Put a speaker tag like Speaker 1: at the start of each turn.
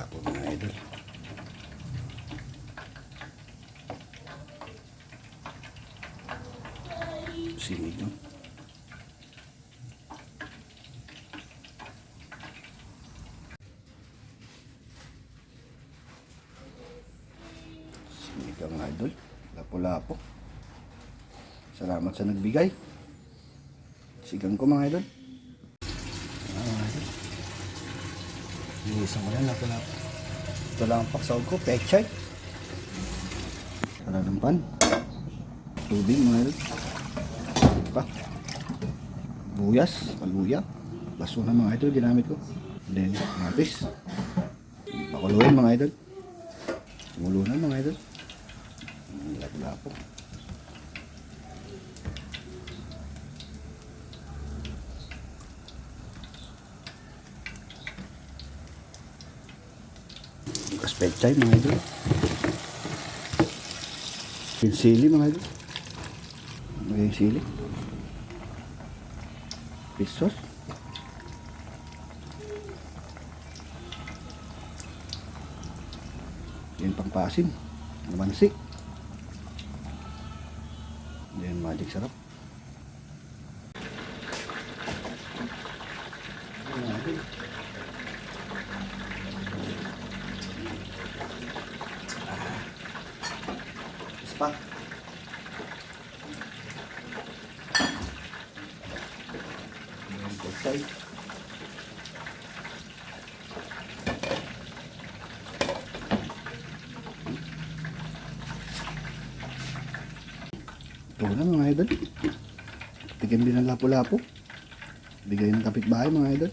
Speaker 1: lapu-lapu mga idol. Sinigang. Sinigang mga idol. Lapu-lapu. Salamat sa nagbigay. Sigang ko mga idol. Mga idol. Iisang ko yan lapu-lapu. Ito lang ang paksawag ko. Pechay. Kaladampan. Tubig mga idol. Pa. Buyas. Paluya. Baso na mga idol ginamit ko. Then matis. Pakuluin mga idol. Mulunan mga idol. Lapu-lapu. Pechay mga idol. Sili mga idol. Magiging sili. Pisos. Yan pangpasin. Namansi. Yan magic sarap. Pa. Pechay. Ito na mga idol. Tikim din ng lapu-lapu. Bigay ng kapitbahay mga idol.